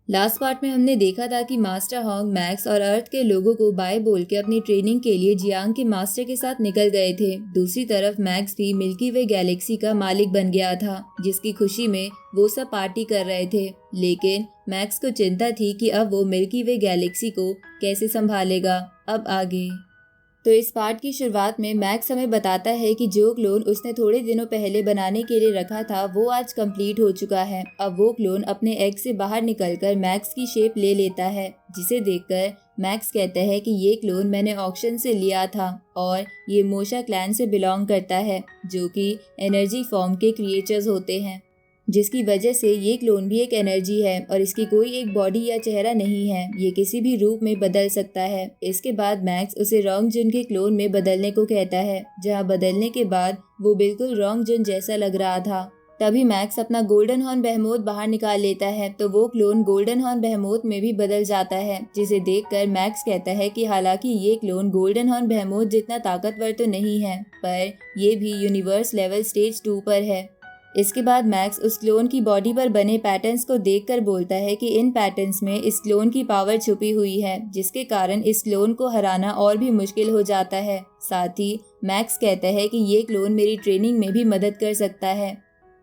Last part में हमने देखा था कि मास्टर हॉन्ग मैक्स और अर्थ के लोगों को बाय बोल के अपनी ट्रेनिंग के लिए जियांग के मास्टर के साथ निकल गए थे। दूसरी तरफ मैक्स भी मिल्की वे गैलेक्सी का मालिक बन गया था, जिसकी खुशी में वो सब पार्टी कर रहे थे। लेकिन मैक्स को चिंता थी कि अब वो मिल्की वे गैलेक्सी को कैसे संभालेगा। अब आगे तो इस पार्ट की शुरुआत में मैक्स हमें बताता है कि जो क्लोन उसने थोड़े दिनों पहले बनाने के लिए रखा था वो आज कंप्लीट हो चुका है। अब वो क्लोन अपने एग से बाहर निकलकर मैक्स की शेप ले लेता है, जिसे देखकर मैक्स कहता है कि ये क्लोन मैंने ऑक्शन से लिया था और ये मोशा क्लैन से बिलोंग करता है, जो कि एनर्जी फॉर्म के क्रिएचर्स होते हैं, जिसकी वजह से ये क्लोन भी एक एनर्जी है और इसकी कोई एक बॉडी या चेहरा नहीं है। ये किसी भी रूप में बदल सकता है। इसके बाद मैक्स उसे रोंग जुन के क्लोन में बदलने को कहता है, जहां बदलने के बाद वो बिल्कुल रोंग जुन जैसा लग रहा था। तभी मैक्स अपना गोल्डन हॉर्न बेहेमोथ बाहर निकाल लेता है तो वो क्लोन गोल्डन हॉर्न बेहेमोथ में भी बदल जाता है, जिसे देखकर मैक्स कहता है कि हालांकि ये क्लोन गोल्डन हॉर्न बेहेमोथ जितना ताकतवर तो नहीं है, पर ये भी यूनिवर्स लेवल स्टेज 2 पर है। इसके बाद मैक्स उस क्लोन की बॉडी पर बने पैटर्न्स को देखकर बोलता है कि इन पैटर्न्स में इस क्लोन की पावर छुपी हुई है, जिसके कारण इस क्लोन को हराना और भी मुश्किल हो जाता है। साथ ही मैक्स कहता है कि ये क्लोन मेरी ट्रेनिंग में भी मदद कर सकता है।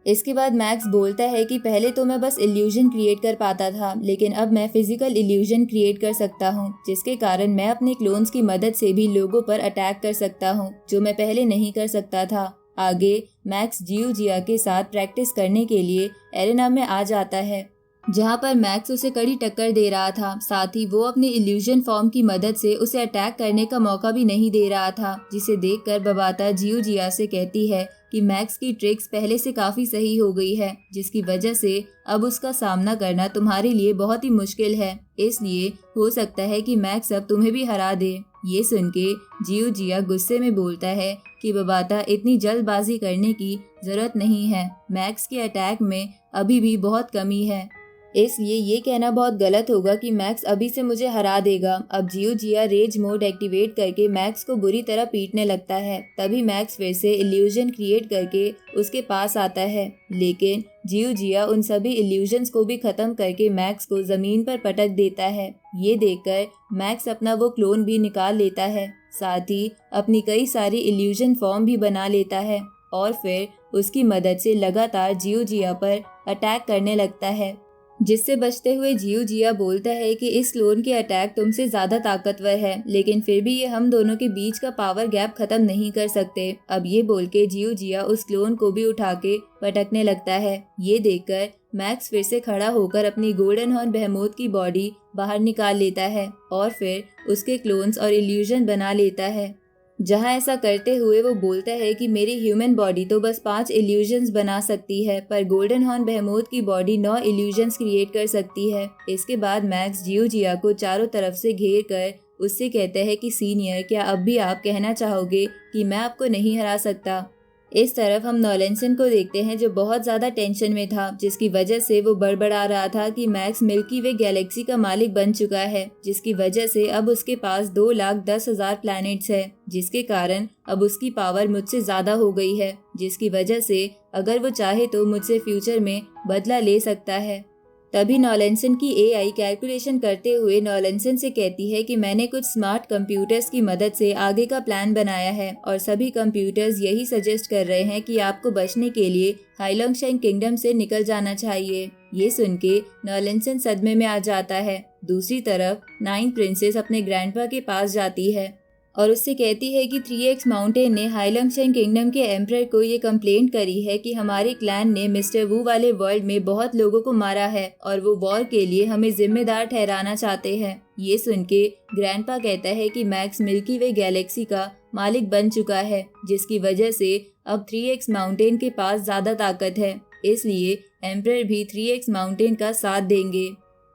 इसके बाद मैक्स बोलता है कि पहले तो मैं बस इल्यूजन क्रिएट कर पाता था, लेकिन अब मैं फिजिकल इल्यूजन क्रिएट कर सकता हूँ, जिसके कारण मैं अपने क्लोन्स की मदद से भी लोगों पर अटैक कर सकता हूँ, जो मैं पहले नहीं कर सकता था। आगे मैक्स जियो जिया के साथ प्रैक्टिस करने के लिए एरेना में आ जाता है, जहां पर मैक्स उसे कड़ी टक्कर दे रहा था। साथ ही वो अपनी इल्यूजन फॉर्म की मदद से उसे अटैक करने का मौका भी नहीं दे रहा था, जिसे देखकर बबाता जियो जिया से कहती है कि मैक्स की ट्रिक्स पहले से काफी सही हो गई है, जिसकी वजह से अब उसका सामना करना तुम्हारे लिए बहुत ही मुश्किल है। इसलिए हो सकता है कि मैक्स अब तुम्हें भी हरा दे। ये सुन के जियो जिया गुस्से में बोलता है कि बबाता इतनी जल्दबाजी करने की जरूरत नहीं है, मैक्स के अटैक में अभी भी बहुत कमी है, इसलिए ये कहना बहुत गलत होगा कि मैक्स अभी से मुझे हरा देगा। अब जियो जिया रेज मोड एक्टिवेट करके मैक्स को बुरी तरह पीटने लगता है। तभी मैक्स फिर से इल्यूजन क्रिएट करके उसके पास आता है, लेकिन जियो जिया उन सभी इल्यूजन्स को भी खत्म करके मैक्स को जमीन पर पटक देता है। ये देखकर मैक्स अपना वो क्लोन भी निकाल लेता है, साथ ही अपनी कई सारी इल्यूजन फॉर्म भी बना लेता है और फिर उसकी मदद से लगातार जियो जिया पर अटैक करने लगता है, जिससे बचते हुए जियो जिया बोलता है कि इस क्लोन के अटैक तुमसे ज्यादा ताकतवर है, लेकिन फिर भी ये हम दोनों के बीच का पावर गैप खत्म नहीं कर सकते। अब ये बोल के जियो जिया उस क्लोन को भी उठा के पटकने लगता है। ये देखकर मैक्स फिर से खड़ा होकर अपनी गोल्डन हॉर्न बेहेमोथ की बॉडी बाहर निकाल लेता है और फिर उसके क्लोन्स और इल्यूजन बना लेता है। जहां ऐसा करते हुए वो बोलता है कि मेरी ह्यूमन बॉडी तो बस 5 इल्यूजन्स बना सकती है, पर गोल्डन हॉर्न बेहेमोथ की बॉडी 9 इल्यूजन्स क्रिएट कर सकती है। इसके बाद मैक्स जियो जिया को चारों तरफ से घेर कर उससे कहता है कि सीनियर, क्या अब भी आप कहना चाहोगे कि मैं आपको नहीं हरा सकता। इस तरफ हम नॉलेंसन को देखते हैं, जो बहुत ज्यादा टेंशन में था, जिसकी वजह से वो बड़बड़ा रहा था कि मैक्स मिल्की वे गैलेक्सी का मालिक बन चुका है, जिसकी वजह से अब उसके पास 2,10,000 प्लैनेट्स है, जिसके कारण अब उसकी पावर मुझसे ज्यादा हो गई है, जिसकी वजह से अगर वो चाहे तो मुझसे फ्यूचर में बदला ले सकता है। तभी नॉलेंसन की एआई कैलकुलेशन करते हुए नॉलेंसन से कहती है कि मैंने कुछ स्मार्ट कंप्यूटर्स की मदद से आगे का प्लान बनाया है और सभी कंप्यूटर्स यही सजेस्ट कर रहे हैं कि आपको बचने के लिए हाइलोंगशेंग किंगडम से निकल जाना चाहिए। ये सुन के नॉलेंसन सदमे में आ जाता है। दूसरी तरफ 9 प्रिंसेस अपने ग्रैंडपा के पास जाती है और उससे कहती है कि 3x माउंटेन ने हाइलोंगशेंग किंगडम के एम्परर को ये कंप्लेंट करी है कि हमारे क्लैन ने मिस्टर वू वाले वर्ल्ड में बहुत लोगों को मारा है और वो वॉर के लिए हमें जिम्मेदार ठहराना चाहते हैं। ये सुन के ग्रैंडपा कहता है कि मैक्स मिल्की वे गैलेक्सी का मालिक बन चुका है, जिसकी वजह से अब 3x माउंटेन के पास ज्यादा ताकत है, इसलिए एम्परर भी 3x माउंटेन का साथ देंगे।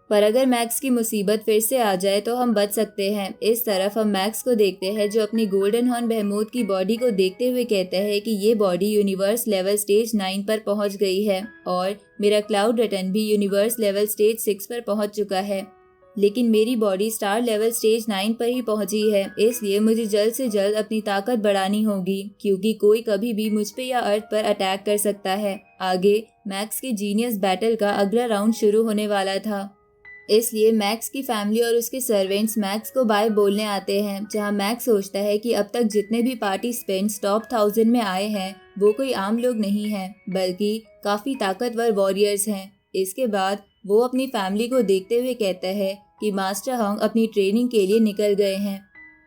पर अगर मैक्स की मुसीबत फिर से आ जाए तो हम बच सकते हैं। इस तरफ हम मैक्स को देखते हैं, जो अपनी गोल्डन हॉर्न बेहेमोथ की बॉडी को देखते हुए कहता है कि ये बॉडी यूनिवर्स लेवल स्टेज 9 पर पहुंच गई है और मेरा क्लाउड रटन भी यूनिवर्स लेवल स्टेज 6 पर पहुंच चुका है, लेकिन मेरी बॉडी स्टार लेवल स्टेज 9 पर ही पहुंची है। इसलिए मुझे जल्द से जल्द अपनी ताकत बढ़ानी होगी, क्योंकि कोई कभी भी मुझ पे या अर्थ पर अटैक कर सकता है। आगे मैक्स के जीनियस बैटल का अगला राउंड शुरू होने वाला था। इसलिए मैक्स की फैमिली और उसके सर्वेंट्स मैक्स को बाय बोलने आते हैं, जहां मैक्स सोचता है कि अब तक जितने भी पार्टिसिपेंट्स टॉप 1000 में आए हैं वो कोई आम लोग नहीं हैं, बल्कि काफ़ी ताकतवर वॉरियर्स हैं। इसके बाद वो अपनी फैमिली को देखते हुए कहता है कि मास्टर हॉन्ग अपनी ट्रेनिंग के लिए निकल गए हैं,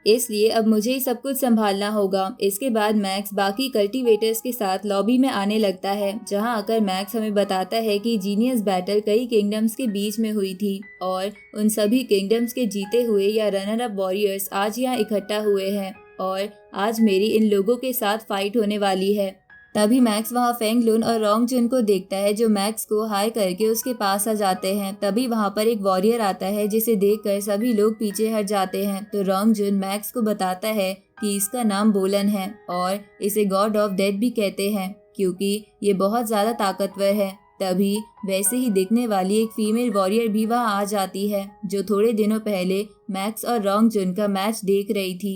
इसलिए अब मुझे ही सब कुछ संभालना होगा। इसके बाद मैक्स बाकी कल्टीवेटर्स के साथ लॉबी में आने लगता है, जहां आकर मैक्स हमें बताता है कि जीनियस बैटल कई किंगडम्स के बीच में हुई थी और उन सभी किंगडम्स के जीते हुए या रनर अप वॉरियर्स आज यहाँ इकट्ठा हुए हैं और आज मेरी इन लोगों के साथ फाइट होने वाली है। तभी मैक्स वहाँ फेंग लुन और रोंग जुन को देखता है, जो मैक्स को हाय करके उसके पास आ जाते हैं। तभी वहाँ पर एक वॉरियर आता है, जिसे देखकर सभी लोग पीछे हट जाते हैं। तो रोंग जुन मैक्स को बताता है कि इसका नाम बोलन है और इसे गॉड ऑफ डेथ भी कहते हैं, क्योंकि ये बहुत ज़्यादा ताकतवर है। तभी वैसे ही दिखने वाली एक फीमेल वॉरियर भी वहाँ आ जाती है, जो थोड़े दिनों पहले मैक्स और रोंग जुन का मैच देख रही थी।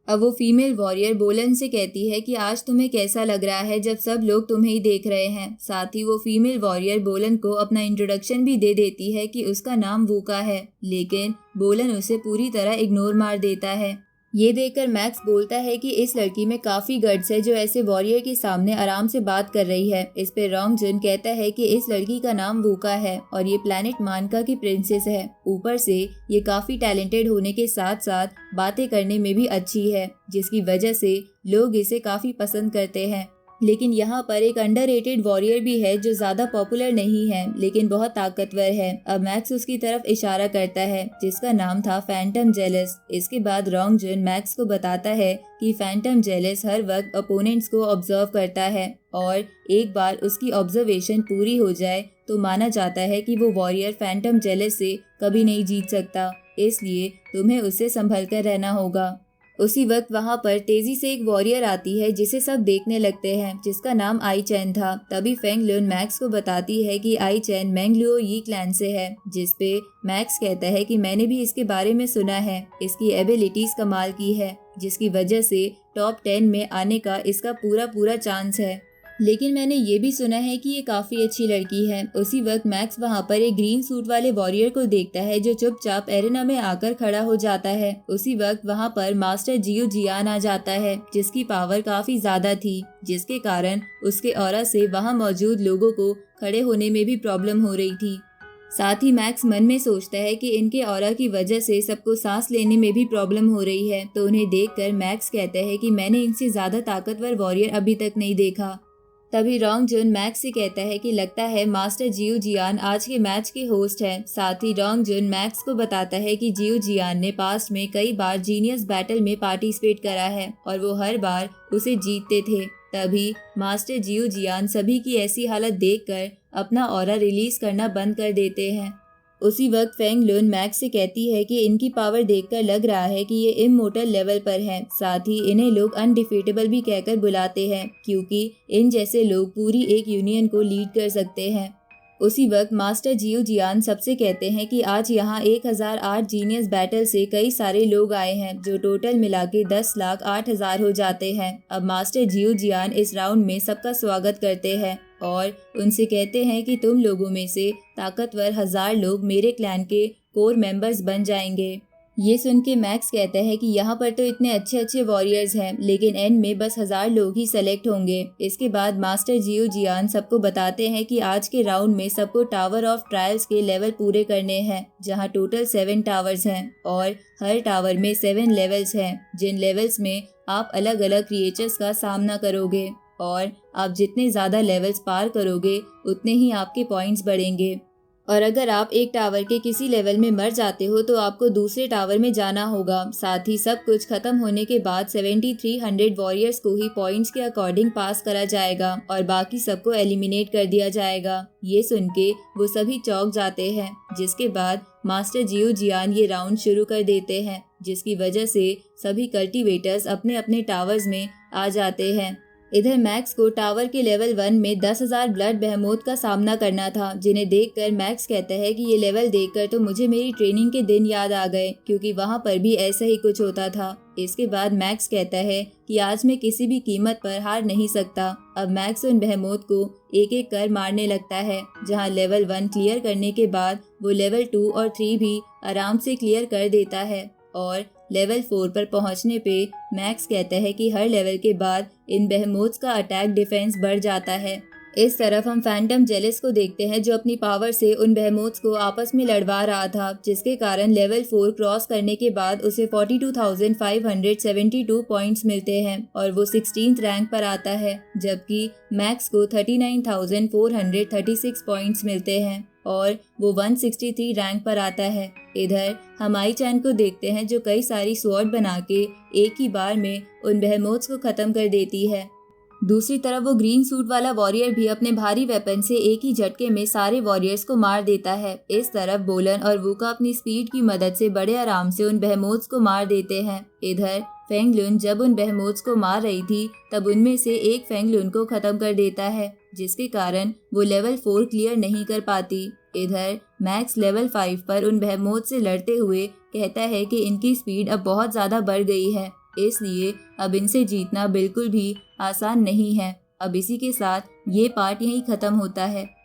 अब वो फीमेल वॉरियर बोलन से कहती है कि आज तुम्हें कैसा लग रहा है जब सब लोग तुम्हें ही देख रहे हैं। साथ ही वो फीमेल वॉरियर बोलन को अपना इंट्रोडक्शन भी दे देती है कि उसका नाम वूका है, लेकिन बोलन उसे पूरी तरह इग्नोर मार देता है। ये देखकर मैक्स बोलता है कि इस लड़की में काफी गट्स है, जो ऐसे वॉरियर के सामने आराम से बात कर रही है। इस पे रोंग जुन कहता है कि इस लड़की का नाम वूका है और ये प्लेनेट मानका की प्रिंसेस है। ऊपर से ये काफी टैलेंटेड होने के साथ साथ बातें करने में भी अच्छी है, जिसकी वजह से लोग इसे काफी पसंद करते हैं। लेकिन यहाँ पर एक अंडररेटेड वॉरियर भी है, जो ज्यादा पॉपुलर नहीं है लेकिन बहुत ताकतवर है। अब मैक्स उसकी तरफ इशारा करता है, जिसका नाम था फैंटम जेलस। इसके बाद रोंग जुन मैक्स को बताता है कि फैंटम जेलस हर वक्त अपोनेंट्स को ऑब्जर्व करता है और एक बार उसकी ऑब्जर्वेशन पूरी हो जाए तो माना जाता है कि वो वॉरियर फैंटम जेलस से कभी नहीं जीत सकता, इसलिए तुम्हें उससे संभल कर रहना होगा। उसी वक्त वहाँ पर तेजी से एक वॉरियर आती है, जिसे सब देखने लगते हैं, जिसका नाम आई चैन था। तभी फेंग लुन मैक्स को बताती है कि आई चैन मैंगलुओ यी क्लैन से है, जिसपे मैक्स कहता है कि मैंने भी इसके बारे में सुना है, इसकी एबिलिटीज कमाल की है, जिसकी वजह से टॉप 10 में आने का इसका पूरा चांस है। लेकिन मैंने ये भी सुना है कि ये काफी अच्छी लड़की है। उसी वक्त मैक्स वहाँ पर एक ग्रीन सूट वाले वॉरियर को देखता है, जो चुपचाप एरेना में आकर खड़ा हो जाता है। उसी वक्त वहाँ पर मास्टर जियो जियान आ जाता है, जिसकी पावर काफी ज्यादा थी, जिसके कारण उसके ऑरा से वहाँ मौजूद लोगों को खड़े होने में भी प्रॉब्लम हो रही थी। साथ ही मैक्स मन में सोचता है कि इनके ऑरा की वजह से सबको सांस लेने में भी प्रॉब्लम हो रही है। तो उन्हें देखकर मैक्स कहता है कि मैंने इनसे ज्यादा ताकतवर वॉरियर अभी तक नहीं देखा। तभी रोंग जुन मैक्स से कहता है कि लगता है मास्टर जियो जियान आज के मैच के होस्ट हैं। साथ ही रोंग जुन मैक्स को बताता है कि जियो जियान ने पास्ट में कई बार जीनियस बैटल में पार्टिसिपेट करा है और वो हर बार उसे जीतते थे। तभी मास्टर जियो जियान सभी की ऐसी हालत देखकर अपना ऑरा रिलीज करना बंद कर देते हैं। उसी वक्त फेंग लुन मैक्स से कहती है कि इनकी पावर देखकर लग रहा है कि ये इमोर्टल लेवल पर हैं। साथ ही इन्हें लोग अनडिफीटेबल भी कहकर बुलाते हैं, क्योंकि इन जैसे लोग पूरी एक यूनियन को लीड कर सकते हैं। उसी वक्त मास्टर जियो जियान सबसे कहते हैं कि आज यहाँ 1008 जीनियस बैटल से कई सारे लोग आए हैं, जो टोटल मिला के 10,08,000 हो जाते हैं। अब मास्टर जियो जियान इस राउंड में सबका स्वागत करते हैं और उनसे कहते हैं कि तुम लोगों में से ताकतवर 1000 लोग मेरे क्लैन के कोर मेंबर्स बन जाएंगे। ये सुन के मैक्स कहता है कि यहाँ पर तो इतने अच्छे वॉरियर्स हैं, लेकिन एंड में बस 1000 लोग ही सेलेक्ट होंगे। इसके बाद मास्टर जियो जियान सबको बताते हैं कि आज के राउंड में सबको टावर ऑफ ट्रायल्स के लेवल पूरे करने हैं, जहाँ टोटल 7 टावर्स हैं और हर टावर में 7 लेवल्स हैं, जिन लेवल्स में आप अलग अलग क्रिएचर्स का सामना करोगे और आप जितने ज़्यादा लेवल्स पार करोगे उतने ही आपके पॉइंट्स बढ़ेंगे। और अगर आप एक टावर के किसी लेवल में मर जाते हो तो आपको दूसरे टावर में जाना होगा। साथ ही सब कुछ खत्म होने के बाद 7300 वॉरियर्स को ही पॉइंट्स के अकॉर्डिंग पास करा जाएगा और बाकी सबको एलिमिनेट कर दिया जाएगा। ये सुन के वो सभी चौंक जाते हैं, जिसके बाद मास्टर जियो जियान ये राउंड शुरू कर देते हैं, जिसकी वजह से सभी कल्टीवेटर्स अपने अपने टावर्स में आ जाते हैं। इधर मैक्स को टावर के लेवल 1 में 10,000 ब्लड बेहेमोथ का सामना करना था, जिन्हें देखकर मैक्स कहता है कि ये लेवल देखकर तो मुझे मेरी ट्रेनिंग के दिन याद आ गए, क्योंकि वहाँ पर भी ऐसा ही कुछ होता था। इसके बाद मैक्स कहता है कि आज मैं किसी भी कीमत पर हार नहीं सकता। अब मैक्स उन बेहेमोथ को एक एक कर मारने लगता है। जहाँ लेवल 1 क्लियर करने के बाद वो लेवल 2 और 3 भी आराम से क्लियर कर देता है और लेवल 4 पर पहुंचने पे मैक्स कहता है कि हर लेवल के बाद इन बेहेमोथ्स का अटैक डिफेंस बढ़ जाता है। इस तरफ हम फैंटम जेलिस को देखते हैं, जो अपनी पावर से उन बेहेमोथ्स को आपस में लड़वा रहा था, जिसके कारण लेवल 4 क्रॉस करने के बाद उसे 42,572 पॉइंट्स मिलते हैं और वो 16th रैंक पर आता है, जबकि मैक्स को 39,436 पॉइंट्स मिलते हैं और वो 163 रैंक पर आता है। इधर हम आई चैन को देखते हैं, जो कई सारी स्वॉर्ड बना के एक ही बार में उन बेहेमोथ्स को खत्म कर देती है। दूसरी तरफ वो ग्रीन सूट वाला वॉरियर भी अपने भारी वेपन से एक ही झटके में सारे वॉरियर्स को मार देता है। इस तरफ बोलन और वूका अपनी स्पीड की मदद से बड़े आराम से उन बेहेमोथ्स को मार देते हैं। इधर फेंगलुन जब उन बेहेमोथ्स को मार रही थी, तब उनमें से एक फेंगलुन को खत्म कर देता है, जिसके कारण वो लेवल 4 क्लियर नहीं कर पाती। इधर मैक्स लेवल 5 पर उन बेहेमोथ से लड़ते हुए कहता है कि इनकी स्पीड अब बहुत ज़्यादा बढ़ गई है, इसलिए अब इनसे जीतना बिल्कुल भी आसान नहीं है। अब इसी के साथ ये पार्ट यहीं ख़त्म होता है।